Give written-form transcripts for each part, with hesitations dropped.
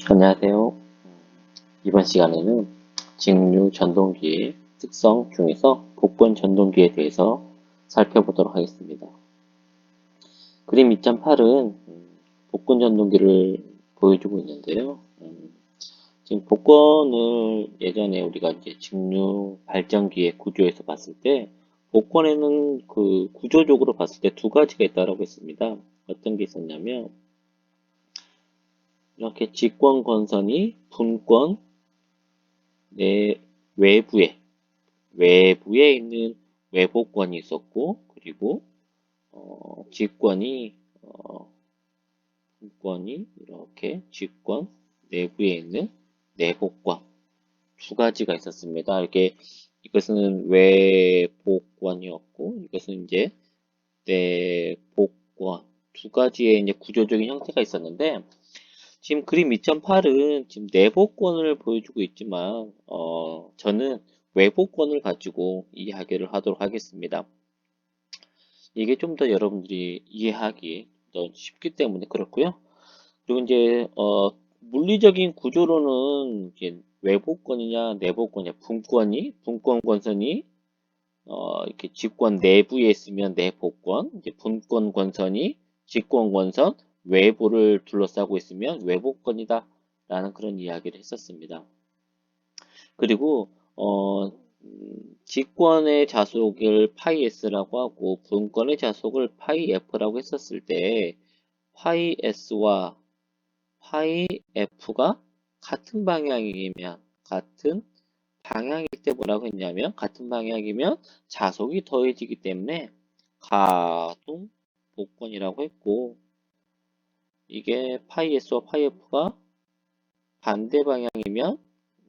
안녕하세요. 이번 시간에는 직류 전동기의 특성 중에서 복권 전동기에 대해서 살펴보도록 하겠습니다. 그림 2.8은 복권 전동기를 보여주고 있는데요. 지금 복권을 예전에 우리가 이제 직류 발전기의 구조에서 봤을 때 복권에는 그 구조적으로 봤을 때 두 가지가 있다고 했습니다. 어떤 게 있었냐면 이렇게 직권 권선이 분권 내 외부에 있는 외복권이 있었고, 그리고 직권이 분권이 이렇게 직권 내부에 있는 내복권 두 가지가 있었습니다. 이렇게 이것은 외복권이었고, 이것은 이제 내복권 두 가지의 이제 구조적인 형태가 있었는데, 지금 그림 2.8은 지금 내복권을 보여주고 있지만, 저는 외복권을 가지고 이야기를 하도록 하겠습니다. 이게 좀 더 여러분들이 이해하기 더 쉽기 때문에 그렇고요. 그리고 이제, 물리적인 구조로는 이제 외복권이냐, 내복권이냐, 분권 권선이, 이렇게 직권 내부에 있으면 내복권, 이제 분권 권선이 직권 권선 외부를 둘러싸고 있으면 외복권이다. 라는 그런 이야기를 했었습니다. 그리고, 직권의 자속을 파이 s라고 하고, 분권의 자속을 파이 f라고 했었을 때, 파이 s와 파이 f가 같은 방향일 때 뭐라고 했냐면, 같은 방향이면 자속이 더해지기 때문에 가동 복권이라고 했고, 이게 파이 s와 파이 f가 반대 방향이면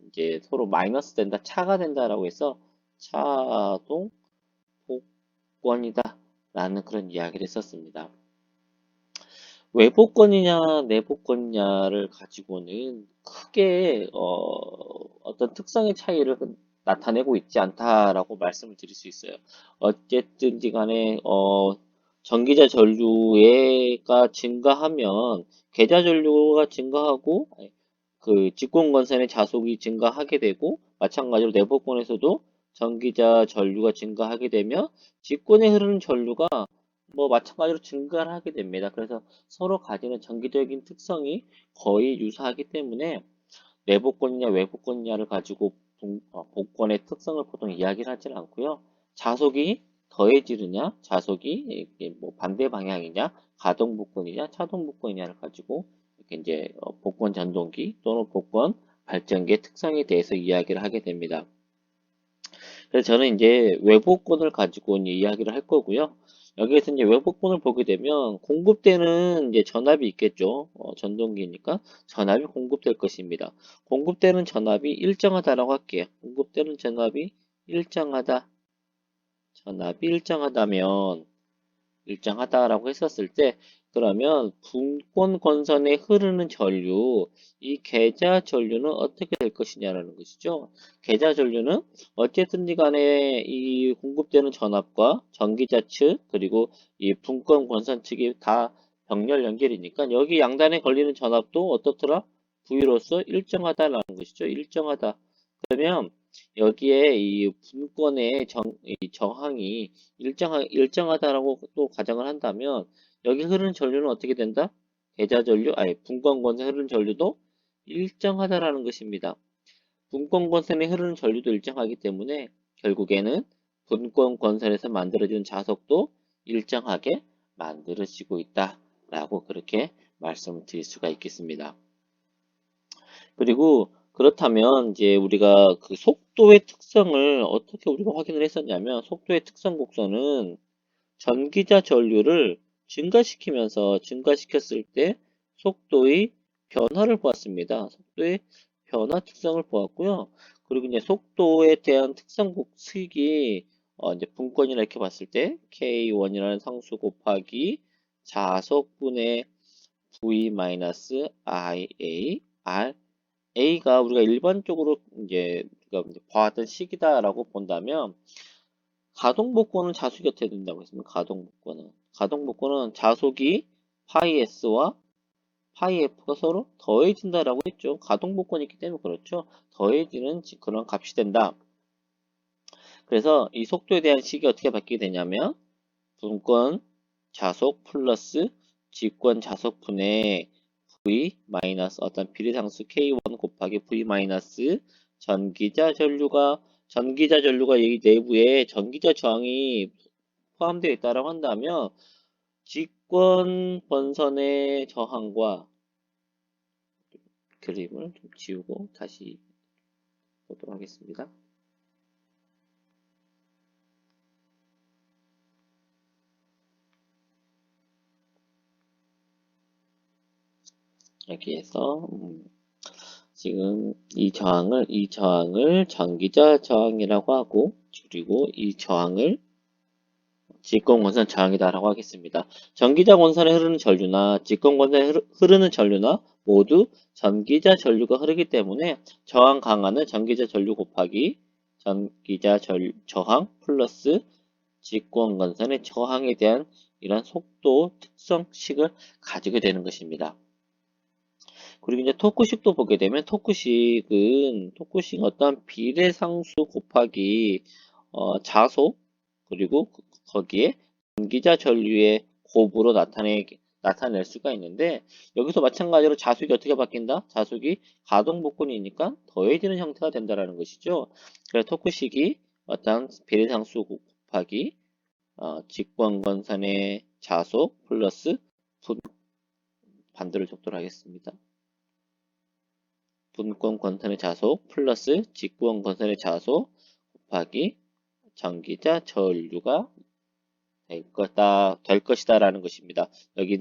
이제 서로 마이너스 된다, 차가 된다라고 해서 차동 복권이다 라는 그런 이야기를 했었습니다. 외복권이냐 내복권이냐를 가지고는 크게 어떤 특성의 차이를 나타내고 있지 않다라고 말씀을 드릴 수 있어요. 어쨌든지 간에 전기자 전류가 증가하면 계좌 전류가 증가하고 그 직권건선의 자속이 증가하게 되고, 마찬가지로 내복권에서도 전기자 전류가 증가하게 되면 직권에 흐르는 전류가 뭐 마찬가지로 증가를 하게 됩니다. 그래서 서로 가지는 전기적인 특성이 거의 유사하기 때문에 내복권이냐 외복권이냐를 가지고 복권의 특성을 보통 이야기를 하지는 않고요. 자속이 더해지느냐, 자속이 이게 뭐 반대 방향이냐, 가동 복권이냐, 차동 복권이냐를 가지고 이렇게 이제 복권 전동기 또는 복권 발전기의 특성에 대해서 이야기를 하게 됩니다. 그래서 저는 이제 외복권을 가지고 이제 이야기를 할 거고요. 여기에서 이제 외복권을 보게 되면 공급되는 이제 전압이 있겠죠. 전동기니까 전압이 공급될 것입니다. 공급되는 전압이 일정하다라고 할게요. 공급되는 전압이 일정하다. 전압이 일정하다라고 했었을 때, 그러면 분권 권선에 흐르는 전류, 이 계좌 전류는 어떻게 될 것이냐라는 것이죠. 계좌 전류는 어쨌든지 간에 이 공급되는 전압과 전기자 측, 그리고 이 분권 권선 측이 다 병렬 연결이니까 여기 양단에 걸리는 전압도 어떻더라? V로서 일정하다라는 것이죠. 일정하다. 그러면 여기에 이 분권의 이 저항이 일정하다라고 또 가정을 한다면, 여기 흐르는 전류는 어떻게 된다? 계좌 전류, 아니 분권권선에 흐르는 전류도 일정하다라는 것입니다. 분권권선에 흐르는 전류도 일정하기 때문에 결국에는 분권권선에서 만들어지는 자석도 일정하게 만들어지고 있다라고 그렇게 말씀을 드릴 수가 있겠습니다. 그리고 그렇다면 이제 우리가 그 속도의 특성을 어떻게 우리가 확인을 했었냐면, 속도의 특성 곡선은 전기자 전류를 증가시켰을 때 속도의 변화를 보았습니다. 속도의 변화 특성을 보았고요. 그리고 이제 속도에 대한 특성 수익이 이제 분권이라 이렇게 봤을 때 K1이라는 상수 곱하기 자속분의 V-IA R A가 우리가 일반적으로 이제 우리가 봐왔던 식이다라고 본다면, 가동복권은 자속이 어떻게 된다고 했습니까? 가동복권은 자속이 파이 s와 파이 f가 서로 더해진다라고 했죠. 가동복권이 있기 때문에 그렇죠. 더해지는 그런 값이 된다. 그래서 이 속도에 대한 식이 어떻게 바뀌게 되냐면 분권 자속 플러스 직권 자속분의 v 마이너스 어떤 비례상수 k1 곱하기 v 마이너스 전기자 전류가 이 내부에 전기자 저항이 포함되어 있다고 한다면 직권 번선의 저항과 그림을 좀 지우고 다시 보도록 하겠습니다. 여기에서 지금 이 저항을 전기자 저항이라고 하고, 그리고 이 저항을 직권권선 저항이다라고 하겠습니다. 전기자 권선에 흐르는 전류나 직권권선에 흐르는 전류나 모두 전기자 전류가 흐르기 때문에 저항 강하는 전기자 전류 곱하기 전기자 저항 플러스 직권권선의 저항에 대한 이런 속도 특성식을 가지게 되는 것입니다. 그리고 이제 토크식도 보게 되면 토크식은 어떤 비례상수 곱하기 자속 그리고 거기에 전기자 전류의 곱으로 나타낼 수가 있는데 여기서 마찬가지로 자속이 어떻게 바뀐다? 자속이 가동복권이니까 더해지는 형태가 된다라는 것이죠. 그래서 토크식이 어떤 비례상수 곱하기 직권건선의 자속 플러스 반대로 적도록 하겠습니다. 분권 권선의 자속 플러스 직권 권선의 자속 곱하기 전기자 전류가 될 것이다 라는 것입니다. 여기는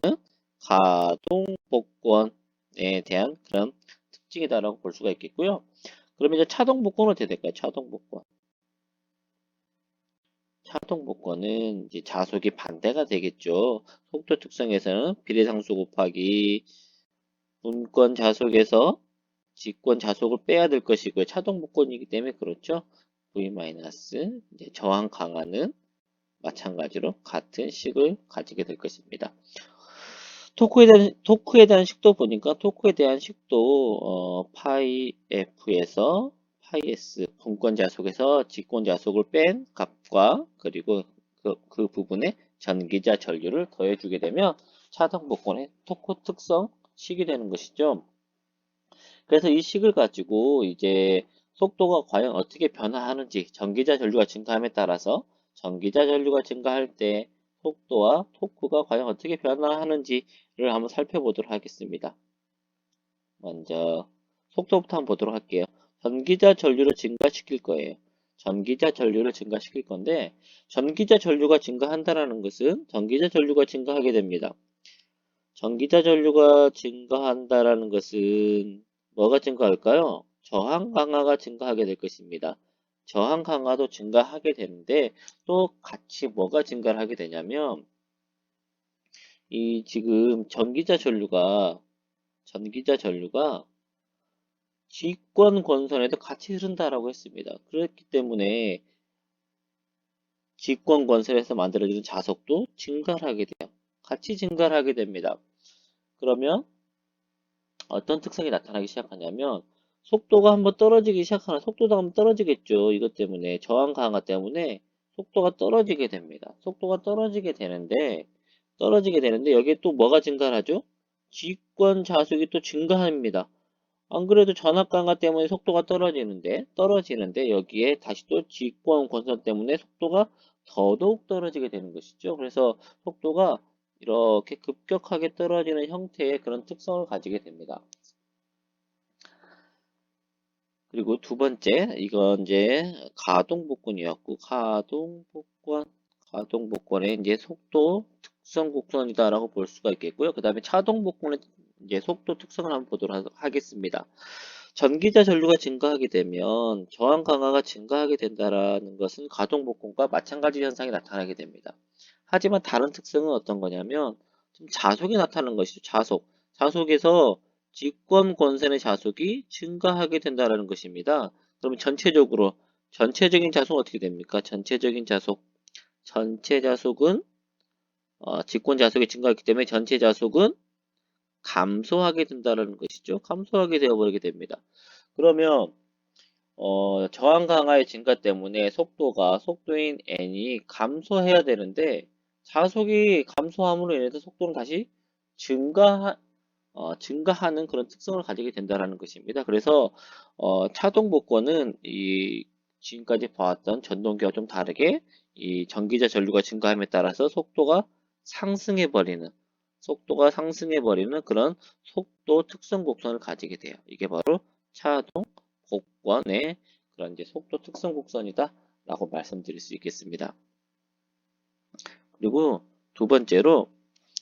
가동복권에 대한 그런 특징이다라고 볼 수가 있겠고요. 그러면 이제 차동복권은 어떻게 될까요? 차동복권은 이제 자속이 반대가 되겠죠. 속도 특성에서는 비례상수 곱하기 분권 자속에서 직권 자속을 빼야 될 것이고요. 차동복권이기 때문에 그렇죠. V- 이제 저항 강화는 마찬가지로 같은 식을 가지게 될 것입니다. 토크에 대한 식도 보니까 토크에 대한 식도 파이 F에서 파이 S 분권 자속에서 직권 자속을 뺀 값과 그리고 그 부분에 전기자 전류를 더해주게 되면 차동복권의 토크 특성 식이 되는 것이죠. 그래서 이 식을 가지고 이제 속도가 과연 어떻게 변화하는지 전기자 전류가 증가함에 따라서 전기자 전류가 증가할 때 속도와 토크가 과연 어떻게 변화하는지를 한번 살펴보도록 하겠습니다. 먼저 속도부터 한번 보도록 할게요. 전기자 전류를 증가시킬 거예요. 전기자 전류를 증가시킬 건데 전기자 전류가 증가한다는 것은 전기자 전류가 증가하게 됩니다. 전기자 전류가 증가한다라는 것은 뭐가 증가할까요? 저항 강화가 증가하게 될 것입니다. 저항 강화도 증가하게 되는데 또 같이 뭐가 증가를 하게 되냐면 이 지금 전기자 전류가 직권 권선에도 같이 흐른다라고 했습니다. 그렇기 때문에 직권 권선에서 만들어지는 자속도 증가를 하게 돼요. 같이 증가를 하게 됩니다. 그러면 어떤 특성이 나타나기 시작하냐면 속도가 한번 떨어지기 시작하는 속도도 한번 떨어지겠죠. 이것 때문에 저항 강화 때문에 속도가 떨어지게 됩니다. 속도가 떨어지게 되는데 여기에 또 뭐가 증가를 하죠? 직권 자속이 또 증가합니다. 안 그래도 전압 강화 때문에 속도가 떨어지는데 여기에 다시 또 직권 권선 때문에 속도가 더더욱 떨어지게 되는 것이죠. 그래서 속도가 이렇게 급격하게 떨어지는 형태의 그런 특성을 가지게 됩니다. 그리고 두 번째, 이건 이제 가동복권이었고, 가동복권의 이제 속도 특성 곡선이다라고 볼 수가 있겠고요. 그 다음에 차동복권의 이제 속도 특성을 한번 보도록 하겠습니다. 전기자 전류가 증가하게 되면 저항 강화가 증가하게 된다라는 것은 가동복권과 마찬가지 현상이 나타나게 됩니다. 하지만 다른 특성은 어떤 거냐면 좀 자속이 나타나는 것이죠. 자속에서 직권 권선의 자속이 증가하게 된다라는 것입니다. 그러면 전체적인 자속은 어떻게 됩니까? 전체 자속은 직권 자속이 증가했기 때문에 전체 자속은 감소하게 된다는 것이죠. 감소하게 되어버리게 됩니다. 그러면 저항 강화의 증가 때문에 속도인 n이 감소해야 되는데 자속이 감소함으로 인해서 속도는 다시 증가하는 그런 특성을 가지게 된다는 것입니다. 그래서 차동 복권은 이 지금까지 봐왔던 전동기와 좀 다르게 이 전기자 전류가 증가함에 따라서 속도가 상승해버리는 그런 속도 특성 곡선을 가지게 돼요. 이게 바로 차동 복권의 그런 이제 속도 특성 곡선이다 라고 말씀드릴 수 있겠습니다. 그리고 두 번째로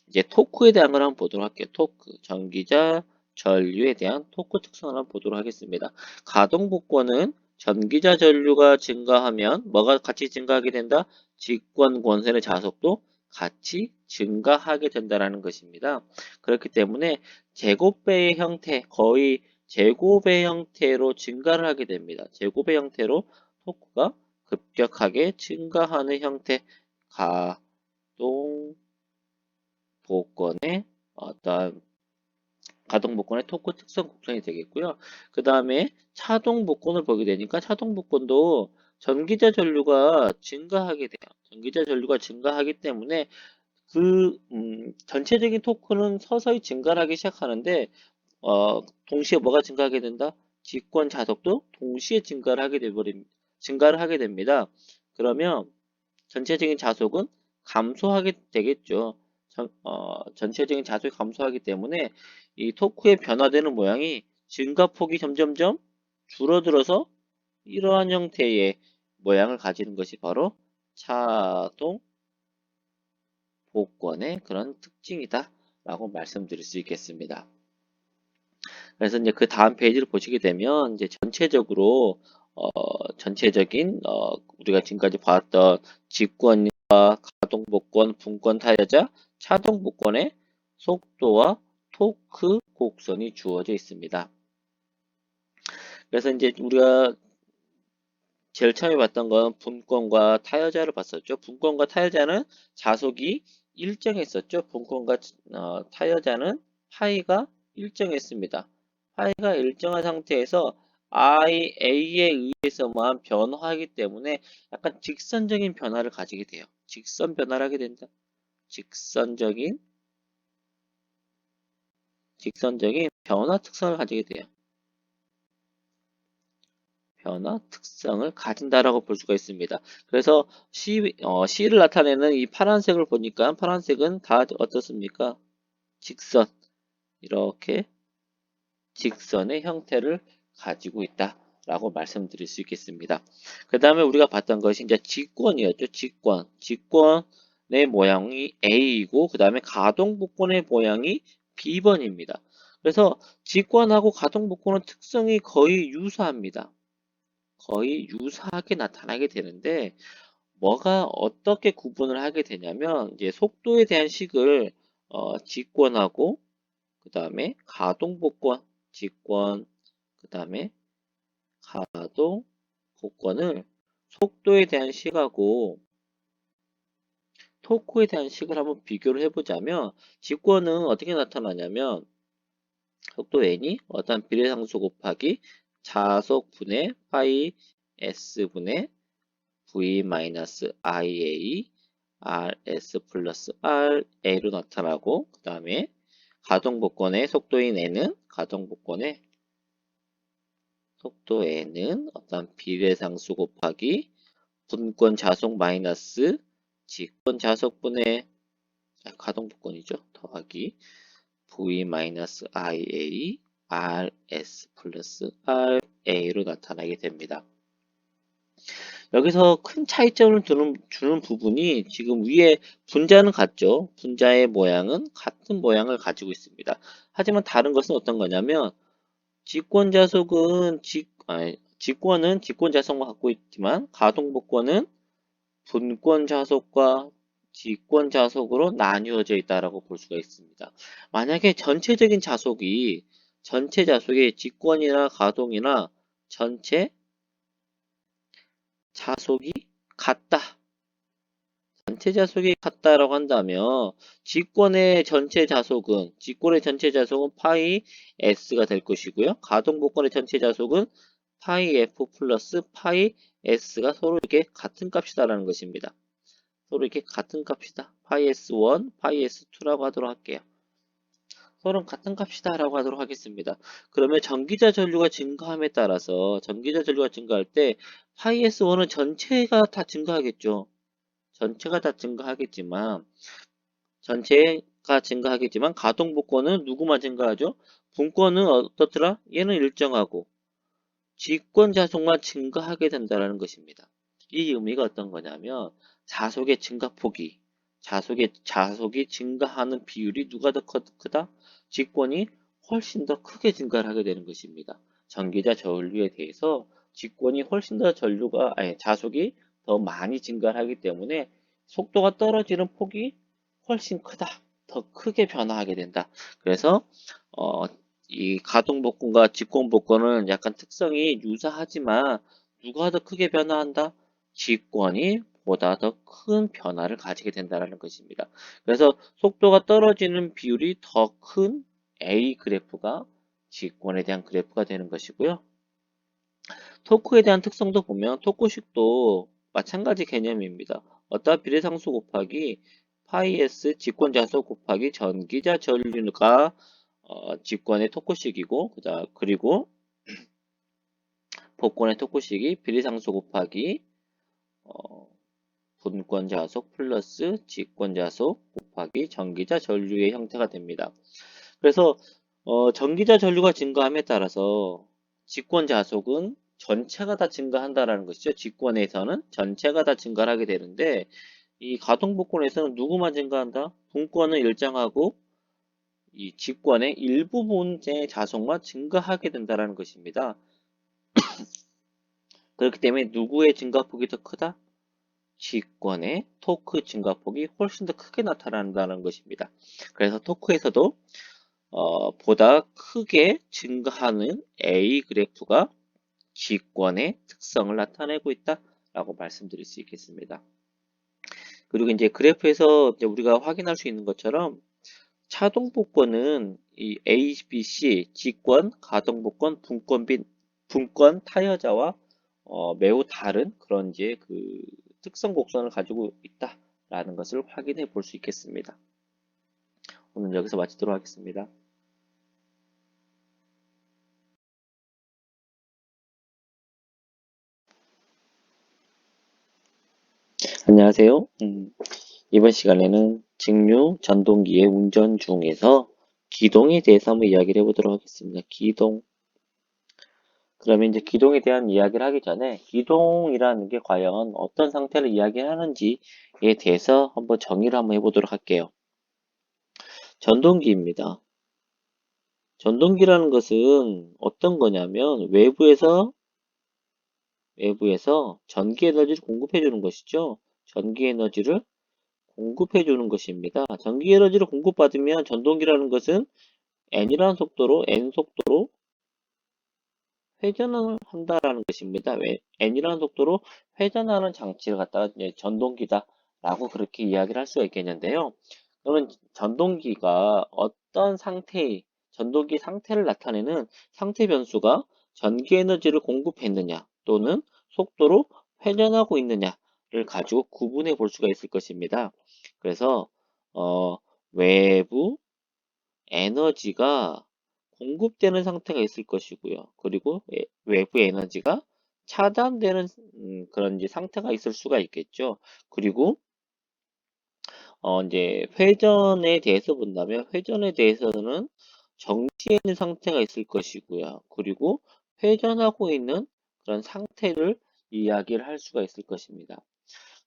이제 토크에 대한 걸 한번 보도록 할게요. 토크, 전기자 전류에 대한 토크 특성을 한번 보도록 하겠습니다. 가동 복권은 전기자 전류가 증가하면 뭐가 같이 증가하게 된다? 직권 권선의 자속도 같이 증가하게 된다는 것입니다. 그렇기 때문에 제곱배의 형태, 거의 제곱의 형태로 증가를 하게 됩니다. 제곱의 형태로 토크가 급격하게 증가하는 형태, 가동 복권의 어떤 가동 복권의 토크 특성 곡선이 되겠고요. 그 다음에 차동 복권을 보게 되니까 차동 복권도 전기자 전류가 증가하게 돼요. 전기자 전류가 증가하기 때문에 전체적인 토크는 서서히 증가를 하기 시작하는데 동시에 뭐가 증가하게 된다? 직권 자속도 동시에 증가를 하게 됩니다. 그러면 전체적인 자속은 감소하게 되겠죠. 전체적인 자속이 감소하기 때문에 이 토크의 변화되는 모양이 증가폭이 점점점 줄어들어서 이러한 형태의 모양을 가지는 것이 바로 차동 복권의 그런 특징이다 라고 말씀드릴 수 있겠습니다. 그래서 이제 그 다음 페이지를 보시게 되면 이제 전체적인 우리가 지금까지 봤던 직권과 가동 복권, 분권 타여자, 차동 복권의 속도와 토크 곡선이 주어져 있습니다. 그래서 이제 우리가 제일 처음에 봤던 건 분권과 타여자를 봤었죠. 분권과 타여자는 자속이 일정했었죠. 분권과 타여자는 파이가 일정했습니다. 파이가 일정한 상태에서 A에 의해서만 변화하기 때문에 약간 직선적인 변화를 가지게 돼요. 직선 변화를 하게 된다. 직선적인 변화 특성을 가지게 돼요. 변화 특성을 가진다라고 볼 수가 있습니다. 그래서 C를 나타내는 이 파란색을 보니까 파란색은 다 어떻습니까? 직선. 이렇게 직선의 형태를 가지고 있다라고 말씀드릴 수 있겠습니다. 그 다음에 우리가 봤던 것이 이제 직권이었죠. 직권의 모양이 A이고 그 다음에 가동복권의 모양이 B번입니다. 그래서 직권하고 가동복권은 특성이 거의 유사합니다. 거의 유사하게 나타나게 되는데 뭐가 어떻게 구분을 하게 되냐면 이제 속도에 대한 식을 직권하고 그 다음에 가동 복권 직권 그 다음에 가동 복권을 속도에 대한 식하고 토크에 대한 식을 한번 비교를 해보자면 직권은 어떻게 나타나냐면 속도 n이 어떤 비례상수 곱하기 자속분의 파이 s분의 v-ia rs 플러스 ra로 나타나고 그 다음에 가동복권의 속도인 n은 어떤 비례상수 곱하기 분권 자속 마이너스 직권 자속분의 가동복권이죠. 더하기 v-ia rs 플러스 ra로 나타나게 됩니다. 여기서 큰 차이점을 주는 부분이 지금 위에 분자는 같죠. 분자의 모양은 같은 모양을 가지고 있습니다. 하지만 다른 것은 어떤 거냐면 직권은 직권 자속만 갖고 있지만 가동복권은 분권 자속과 직권 자속으로 나뉘어져 있다라고 볼 수가 있습니다. 만약에 전체 자속이 직권이나 가동이나 전체 자속이 같다. 전체 자속이 같다라고 한다면 직권의 전체 자속은 파이 s가 될 것이고요. 가동복권의 전체 자속은 파이 f 플러스 파이 s가 서로 이렇게 같은 값이다라는 것입니다. 서로 이렇게 같은 값이다. 파이 s1, 파이 s2라고 하도록 할게요. 서로 같은 값이다라고 하도록 하겠습니다. 그러면 전기자 전류가 증가함에 따라서 전기자 전류가 증가할 때 파이 s1은 전체가 다 증가하겠죠. 전체가 증가하겠지만 가동복권은 누구만 증가하죠? 분권은 어떻더라? 얘는 일정하고 직권 자속만 증가하게 된다는 것입니다. 이 의미가 어떤 거냐면 자속의 증가폭이 자속이 증가하는 비율이 누가 더 크다? 직권이 훨씬 더 크게 증가를 하게 되는 것입니다. 전기자 전류에 대해서 직권이 훨씬 더 자속이 더 많이 증가를 하기 때문에 속도가 떨어지는 폭이 훨씬 크다. 더 크게 변화하게 된다. 그래서 이 가동복권과 직권복권은 약간 특성이 유사하지만 누가 더 크게 변화한다? 직권이 보다 더 큰 변화를 가지게 된다는 것입니다. 그래서 속도가 떨어지는 비율이 더 큰 A 그래프가 직권에 대한 그래프가 되는 것이고요. 토크에 대한 특성도 보면 토크식도 마찬가지 개념입니다. 어따 비례상수 곱하기 파이 s 직권자수 곱하기 전기자 전류가 직권의 토크식이고 그리고 복권의 토크식이 비례상수 곱하기 분권자속 플러스 직권자속 곱하기 전기자 전류의 형태가 됩니다. 그래서 전기자 전류가 증가함에 따라서 직권자속은 전체가 다 증가한다라는 것이죠. 직권에서는 전체가 다 증가를 하게 되는데 이 가동복권에서는 누구만 증가한다? 분권은 일정하고 이 직권의 일부 분의 자속만 증가하게 된다는 것입니다. 그렇기 때문에 누구의 증가폭이 더 크다? 직권의 토크 증가폭이 훨씬 더 크게 나타난다는 것입니다. 그래서 토크에서도 보다 크게 증가하는 A 그래프가 직권의 특성을 나타내고 있다라고 말씀드릴 수 있겠습니다. 그리고 이제 그래프에서 이제 우리가 확인할 수 있는 것처럼 차동복권은 이 A, B, C, 직권, 가동복권, 분권 타여자와 매우 다른 그런 이제 그 특성 곡선을 가지고 있다라는 것을 확인해 볼 수 있겠습니다. 오늘 여기서 마치도록 하겠습니다. 안녕하세요. 이번 시간에는 직류 전동기의 운전 중에서 기동에 대해서 한번 이야기를 해보도록 하겠습니다. 기동. 그러면 이제 기동에 대한 이야기를 하기 전에 기동이라는 게 과연 어떤 상태를 이야기하는지에 대해서 한번 정의를 한번 해보도록 할게요. 전동기입니다. 전동기라는 것은 어떤 거냐면 외부에서 전기 에너지를 공급해 주는 것이죠. 전기 에너지를 공급해 주는 것입니다. 전기 에너지를 공급받으면 전동기라는 것은 n 속도로 회전을 한다라는 것입니다. n이라는 속도로 회전하는 장치를 갖다가 전동기다라고 그렇게 이야기를 할 수가 있겠는데요. 그러면 전동기가 전동기 상태를 나타내는 상태 변수가 전기 에너지를 공급했느냐 또는 속도로 회전하고 있느냐를 가지고 구분해 볼 수가 있을 것입니다. 그래서 외부 에너지가 공급되는 상태가 있을 것이고요. 그리고 외부 에너지가 차단되는 그런 이제 상태가 있을 수가 있겠죠. 그리고 이제 회전에 대해서 본다면 회전에 대해서는 정지해 있는 상태가 있을 것이고요. 그리고 회전하고 있는 그런 상태를 이야기를 할 수가 있을 것입니다.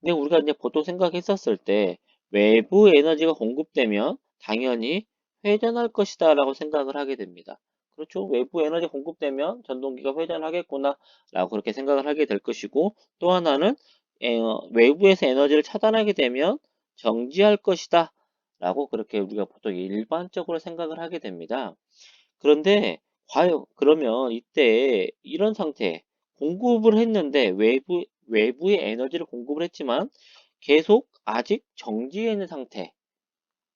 근데 우리가 이제 보통 생각했었을 때 외부 에너지가 공급되면 당연히 회전할 것이다 라고 생각을 하게 됩니다. 그렇죠. 외부 에너지 공급되면 전동기가 회전하겠구나 라고 그렇게 생각을 하게 될 것이고 또 하나는 외부에서 에너지를 차단하게 되면 정지할 것이다 라고 그렇게 우리가 보통 일반적으로 생각을 하게 됩니다. 그런데 과연 그러면 이때 이런 상태 공급을 했는데 외부의 에너지를 공급을 했지만 계속 아직 정지해 있는 상태,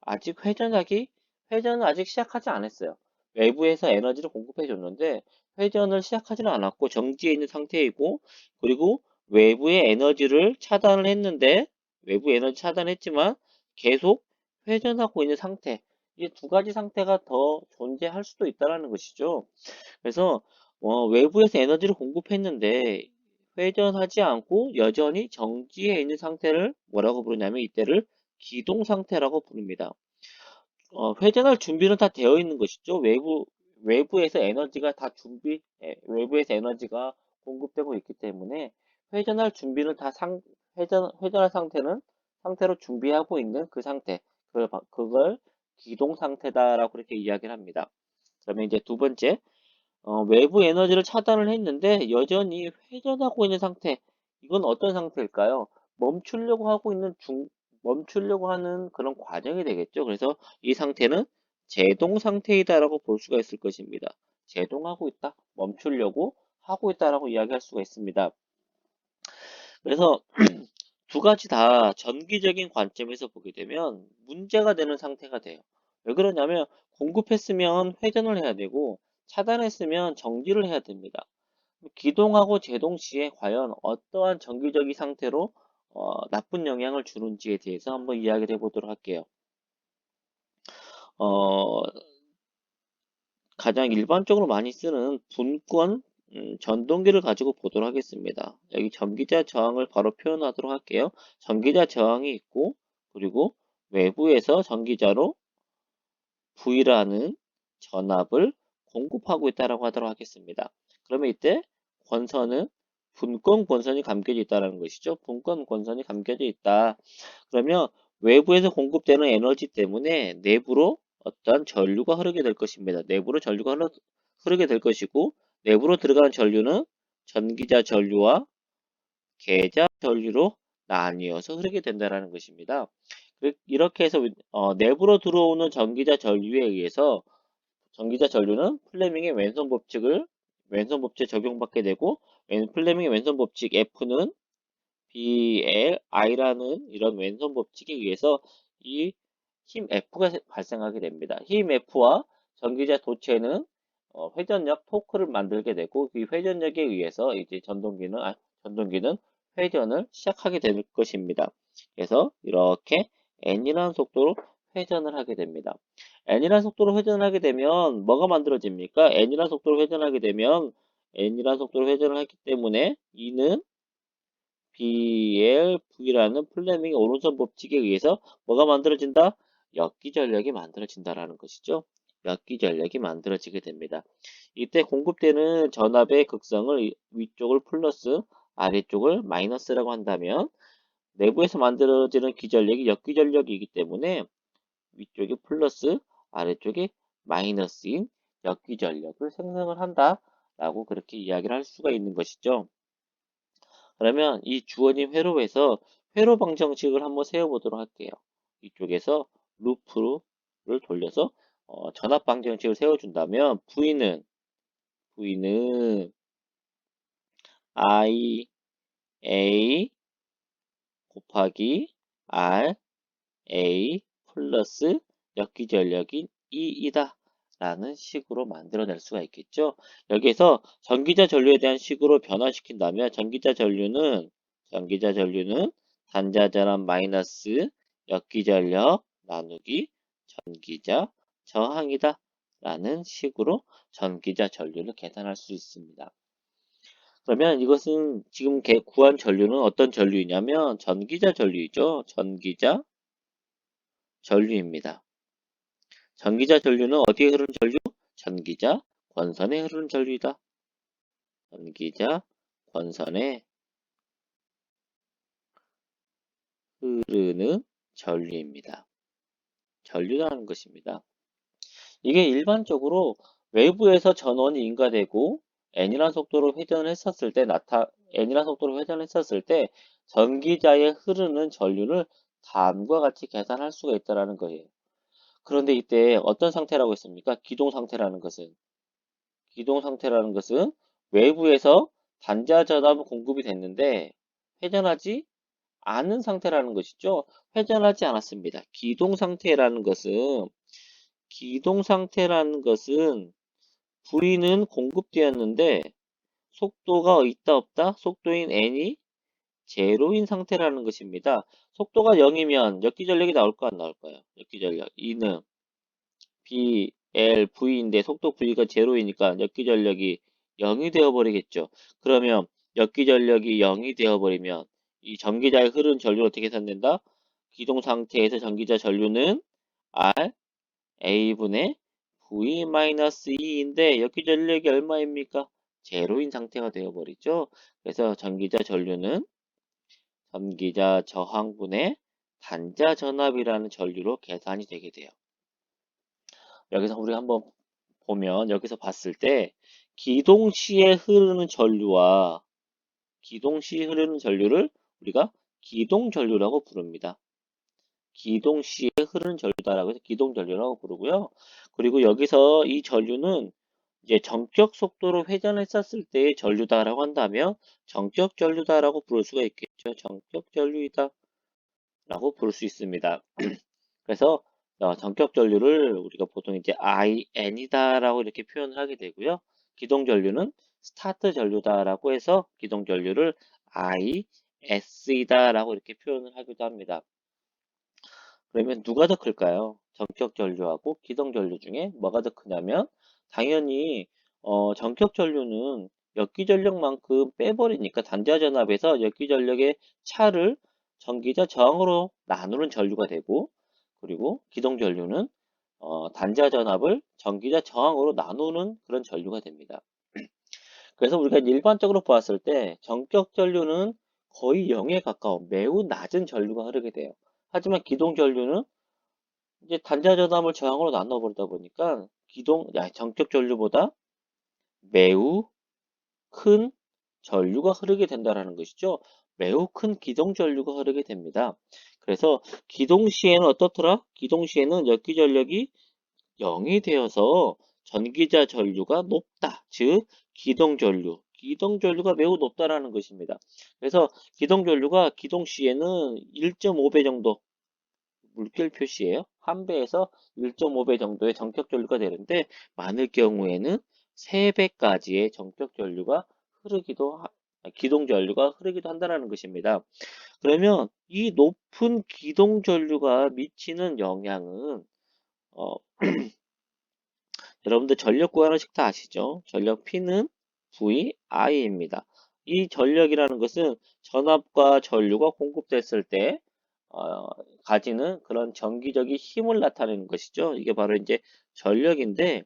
아직 회전은 아직 시작하지 않았어요. 외부에서 에너지를 공급해 줬는데 회전을 시작하지는 않았고 정지해 있는 상태이고, 그리고 외부의 에너지를 차단을 했는데, 외부 에너지 차단했지만 계속 회전하고 있는 상태. 이 두 가지 상태가 더 존재할 수도 있다는 것이죠. 그래서 외부에서 에너지를 공급했는데 회전하지 않고 여전히 정지해 있는 상태를 뭐라고 부르냐면, 이때를 기동 상태라고 부릅니다. 회전할 준비는 다 되어 있는 것이죠. 외부에서 에너지가 다 외부에서 에너지가 공급되고 있기 때문에 회전할 준비는 다 회전할 상태로 준비하고 있는 그 상태. 그걸 기동 상태다라고 그렇게 이야기를 합니다. 그러면 이제 두 번째, 외부 에너지를 차단을 했는데 여전히 회전하고 있는 상태. 이건 어떤 상태일까요? 멈추려고 하고 있는 멈추려고 하는 그런 과정이 되겠죠. 그래서 이 상태는 제동 상태이다라고 볼 수가 있을 것입니다. 제동하고 있다, 멈추려고 하고 있다라고 이야기할 수가 있습니다. 그래서 두 가지 다 전기적인 관점에서 보게 되면 문제가 되는 상태가 돼요. 왜 그러냐면 공급했으면 회전을 해야 되고 차단했으면 정지를 해야 됩니다. 기동하고 제동 시에 과연 어떠한 전기적인 상태로 나쁜 영향을 주는지에 대해서 한번 이야기를 해보도록 할게요. 어, 가장 일반적으로 많이 쓰는 분권 전동기를 가지고 보도록 하겠습니다. 여기 전기자 저항을 바로 표현하도록 할게요. 전기자 저항이 있고, 그리고 외부에서 전기자로 V라는 전압을 공급하고 있다고 하도록 하겠습니다. 그러면 이때 권선은 분권 권선이 감겨져 있다는 것이죠. 분권 권선이 감겨져 있다. 그러면 외부에서 공급되는 에너지 때문에 내부로 어떤 전류가 흐르게 될 것입니다. 내부로 전류가 흐르게 될 것이고, 내부로 들어가는 전류는 전기자 전류와 계자 전류로 나뉘어서 흐르게 된다는 것입니다. 이렇게 해서 내부로 들어오는 전기자 전류에 의해서 전기자 전류는 플레밍의 왼손 법칙에 적용받게 되고, 플레밍의 왼손 법칙 F는 BLI라는 이런 왼손 법칙에 의해서 이 힘 F가 발생하게 됩니다. 힘 F와 전기자 도체는 회전력 토크를 만들게 되고, 그 회전력에 의해서 이제 전동기는 회전을 시작하게 될 것입니다. 그래서 이렇게 n이라는 속도로 회전을 하게 됩니다. n이라는 속도로 회전을 하게 되면 뭐가 만들어집니까? n이라는 속도로 회전하게 되면 n이라는 속도로 회전을 하기 때문에 E는 BLV라는 플레밍의 오른손 법칙에 의해서 뭐가 만들어진다? 역기전력이 만들어진다라는 것이죠. 역기전력이 만들어지게 됩니다. 이때 공급되는 전압의 극성을 위쪽을 플러스, 아래쪽을 마이너스라고 한다면, 내부에서 만들어지는 기전력이 역기전력이기 때문에 위쪽이 플러스, 아래쪽이 마이너스인 역기전력을 생성을 한다라고 그렇게 이야기를 할 수가 있는 것이죠. 그러면 이 주어진 회로에서 회로 방정식을 한번 세워보도록 할게요. 이쪽에서 루프를 돌려서 전압 방정식을 세워준다면 V는 I A 곱하기 R A 플러스 역기전력인 E이다 라는 식으로 만들어낼 수가 있겠죠. 여기에서 전기자 전류에 대한 식으로 변화시킨다면 전기자 전류는 단자전압 마이너스 역기전력 나누기 전기자 저항이다 라는 식으로 전기자 전류를 계산할 수 있습니다. 그러면 이것은 지금 구한 전류는 어떤 전류이냐면 전기자 전류이죠. 전기자 전류입니다. 전기자 전류는 어디에 흐르는 전류? 전기자 권선에 흐르는 전류이다. 전기자 권선에 흐르는 전류입니다. 전류라는 것입니다. 이게 일반적으로 외부에서 전원이 인가되고 n이라는 속도로 회전을 했었을 때 전기자에 흐르는 전류를 다음과 같이 계산할 수가 있다는 거예요. 그런데 이때 어떤 상태라고 했습니까? 기동 상태라는 것은 외부에서 단자 전압은 공급이 됐는데 회전하지 않은 상태라는 것이죠. 회전하지 않았습니다. 기동 상태라는 것은 V는 공급되었는데 속도가 있다 없다? 속도인 n이 제로인 상태라는 것입니다. 속도가 0이면 역기전력이 나올까 안 나올까요? 역기전력 E는 B, L, V인데 속도 V가 제로이니까 역기전력이 0이 되어버리겠죠. 그러면 역기전력이 0이 되어버리면 이 전기자의 흐르는 전류를 어떻게 산댄다? 기동 상태에서 전기자 전류는 R, A분의 V-2인데 역기전력이 얼마입니까? 제로인 상태가 되어버리죠. 그래서 전기자 전류는 전기자 저항분의 단자 전압이라는 전류로 계산이 되게 돼요. 여기서 우리 한번 보면 여기서 봤을 때 기동시에 흐르는 전류와 기동시에 흐르는 전류를 우리가 기동전류라고 부릅니다. 기동시에 흐르는 전류다라고 해서 기동전류라고 부르고요. 그리고 여기서 이 전류는 이제 정격 속도로 회전했었을 때의 전류다라고 한다면 정격 전류다라고 부를 수가 있겠죠. 정격 전류이다 라고 부를 수 있습니다. 그래서 전격 전류를 우리가 보통 이제 IN이다라고 이렇게 표현을 하게 되고요. 기동 전류는 스타트 전류다라고 해서 기동 전류를 IS이다라고 이렇게 표현을 하기도 합니다. 그러면 누가 더 클까요? 전격 전류하고 기동 전류 중에 뭐가 더 크냐면 당연히 전격 전류는 역기 전력만큼 빼버리니까 단자 전압에서 역기 전력의 차를 전기자 저항으로 나누는 전류가 되고 그리고 기동 전류는 단자 전압을 전기자 저항으로 나누는 그런 전류가 됩니다. 그래서 우리가 일반적으로 보았을 때 전격 전류는 거의 0에 가까운 매우 낮은 전류가 흐르게 돼요. 하지만 기동 전류는 이제 단자 전압을 저항으로 나눠버리다 보니까 전격 전류보다 매우 큰 전류가 흐르게 된다는 것이죠. 매우 큰 기동 전류가 흐르게 됩니다. 그래서 기동 시에는 어떻더라? 기동 시에는 역기 전력이 0이 되어서 전기자 전류가 높다. 즉 기동 전류가 매우 높다라는 것입니다. 그래서 기동 전류가 기동 시에는 1.5배 정도 물결 표시예요. 1배에서 1.5배 정도의 전격 전류가 되는데 많을 경우에는 3배까지의 전격 전류가 기동 전류가 흐르기도 한다는 것입니다. 그러면 이 높은 기동 전류가 미치는 영향은 어, 여러분들 전력 구하나씩 다 아시죠? 전력 P는 VI입니다. 이 전력이라는 것은 전압과 전류가 공급됐을 때 어, 가지는 그런 전기적인 힘을 나타내는 것이죠. 이게 바로 이제 전력인데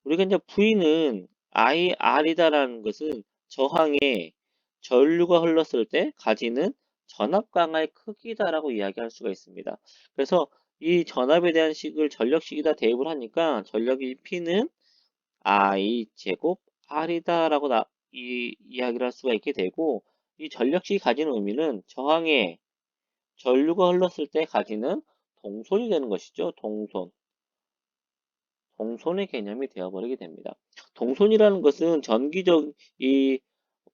우리가 이제 V는 IR이다라는 것은 저항에 전류가 흘렀을 때 가지는 전압 강화의 크기다라고 이야기할 수가 있습니다. 그래서 이 전압에 대한 식을 전력식이다 대입을 하니까 전력이 P는 I 제곱 R이다라고 이야기를 할 수가 있게 되고 이 전력식이 가지는 의미는 저항에 전류가 흘렀을 때 가지는 동손이 되는 것이죠. 동손의 개념이 되어버리게 됩니다. 동손이라는 것은 이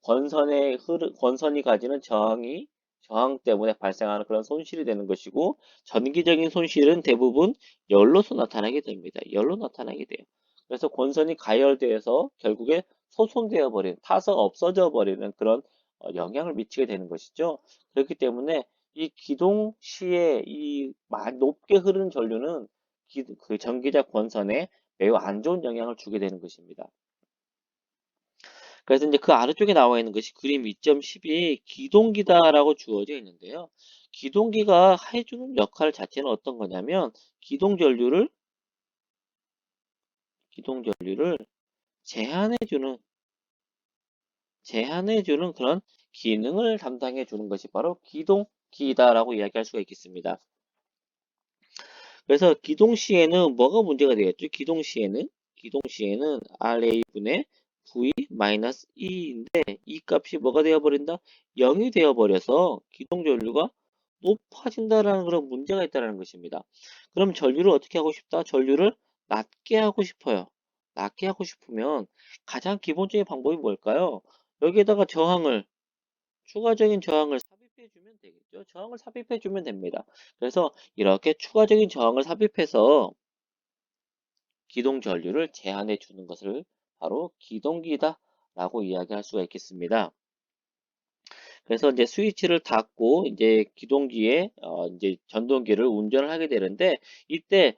권선이 가지는 저항 때문에 발생하는 그런 손실이 되는 것이고, 전기적인 손실은 대부분 열로서 나타나게 됩니다. 열로 나타나게 돼요. 그래서 권선이 가열되어서 결국에 소손되어 버린, 타서 없어져 버리는 그런 영향을 미치게 되는 것이죠. 그렇기 때문에 이 기동 시에 높게 흐르는 전류는 그 전기자 권선에 매우 안 좋은 영향을 주게 되는 것입니다. 그래서 이제 그 아래쪽에 나와 있는 것이 그림 2.12 기동기다라고 주어져 있는데요. 기동기가 해주는 역할 자체는 어떤 거냐면 기동전류를 제한해주는 그런 기능을 담당해 주는 것이 바로 기동기다라고 이야기할 수가 있겠습니다. 그래서 기동 시에는 뭐가 문제가 되겠죠? 기동 시에는 RA분의 V-E인데 이 값이 뭐가 되어버린다? 0이 되어버려서 기동 전류가 높아진다라는 그런 문제가 있다는 것입니다. 그럼 전류를 어떻게 하고 싶다? 전류를 낮게 하고 싶어요. 낮게 하고 싶으면 가장 기본적인 방법이 뭘까요? 여기에다가 추가적인 저항을 삽입해 삽입해주면 되겠죠. 저항을 삽입해주면 됩니다. 그래서 이렇게 추가적인 저항을 삽입해서 기동 전류를 제한해 주는 것을 바로 기동기다라고 이야기할 수가 있겠습니다. 그래서 이제 스위치를 닫고 이제 기동기에 이제 전동기를 운전을 하게 되는데 이때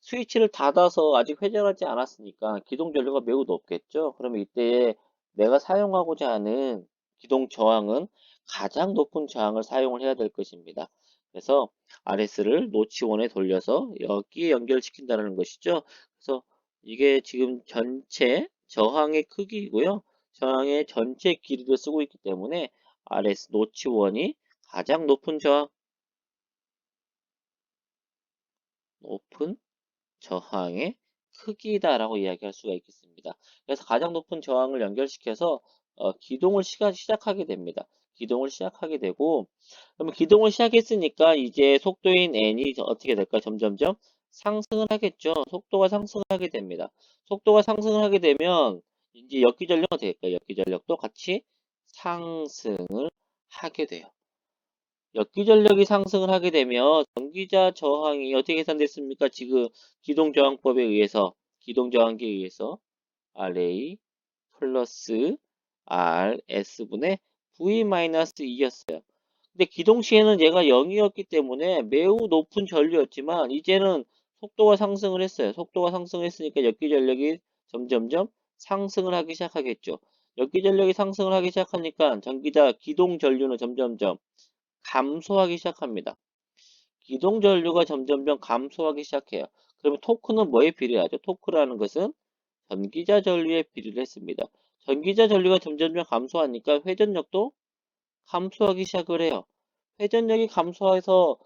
스위치를 닫아서 아직 회전하지 않았으니까 기동 전류가 매우 높겠죠. 그러면 이때 내가 사용하고자 하는 기동 저항은 가장 높은 저항을 사용을 해야 될 것입니다. 그래서 RS를 노치원에 돌려서 여기에 연결시킨다는 것이죠. 그래서 이게 지금 전체 저항의 크기이고요. 저항의 전체 길이를 쓰고 있기 때문에 RS 노치원이 가장 높은 저항의 크기다라고 이야기할 수가 있겠습니다. 그래서 가장 높은 저항을 연결시켜서 기동을 시작하게 됩니다. 기동을 시작하게 되고 그러면 기동을 시작했으니까 이제 속도인 n이 어떻게 될까? 점점점 상승을 하겠죠. 속도가 상승을 하게 됩니다. 속도가 상승을 하게 되면 이제 역기전력은 될까요? 역기전력도 같이 상승을 하게 돼요. 역기전력이 상승을 하게 되면 전기자 저항이 어떻게 계산됐습니까? 지금 기동저항법에 의해서 기동저항기에 의해서 RA 플러스 RS분의 V-2였어요. 근데 기동 시에는 얘가 0이었기 때문에 매우 높은 전류였지만 이제는 속도가 상승을 했어요. 속도가 상승했으니까 역기전력이 점점점 상승을 하기 시작하겠죠. 역기전력이 상승을 하기 시작하니까 전기자 기동 전류는 점점점 감소하기 시작합니다. 기동 전류가 점점점 감소하기 시작해요. 그러면 토크는 뭐에 비례하죠? 토크라는 것은 전기자 전류에 비례를 했습니다. 전기자 전류가 점점점 감소하니까 회전력도 감소하기 시작을 해요. 회전력이 감소해서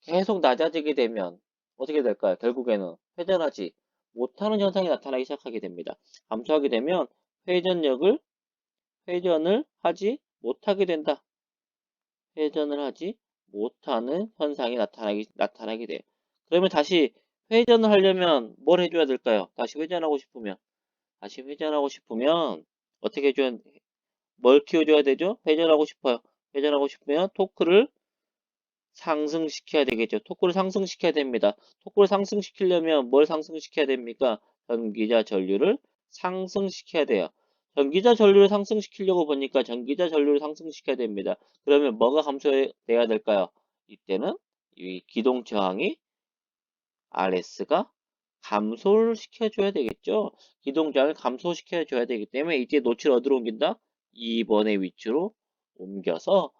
계속 낮아지게 되면 어떻게 될까요? 결국에는 회전하지 못하는 현상이 나타나기 시작하게 됩니다. 감소하게 되면 회전을 하지 못하게 된다. 회전을 하지 못하는 현상이 나타나게 돼요. 그러면 다시 회전을 하려면 뭘 해줘야 될까요? 다시 회전하고 싶으면 어떻게 해줘야, 뭘 키워줘야 되죠? 회전하고 싶어요. 회전하고 싶으면 토크를 상승시켜야 되겠죠. 토크를 상승시켜야 됩니다. 토크를 상승시키려면 뭘 상승시켜야 됩니까? 전기자 전류를 상승시켜야 돼요. 전기자 전류를 상승시키려고 보니까 전기자 전류를 상승시켜야 됩니다. 그러면 뭐가 감소돼야 될까요? 이때는 이 기동 저항이 RS가 감소를 시켜줘야 되겠죠. 기동 저항을 감소시켜줘야 되기 때문에 이제 노치를 어디로 옮긴다? 2번의 위치로 옮겨서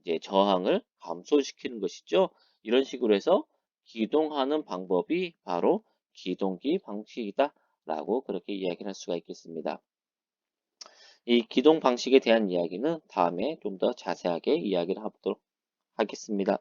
이제 저항을 감소시키는 것이죠. 이런 식으로 해서 기동하는 방법이 바로 기동기 방식이다 라고 그렇게 이야기를 할 수가 있겠습니다. 이 기동 방식에 대한 이야기는 다음에 좀 더 자세하게 이야기를 하도록 하겠습니다.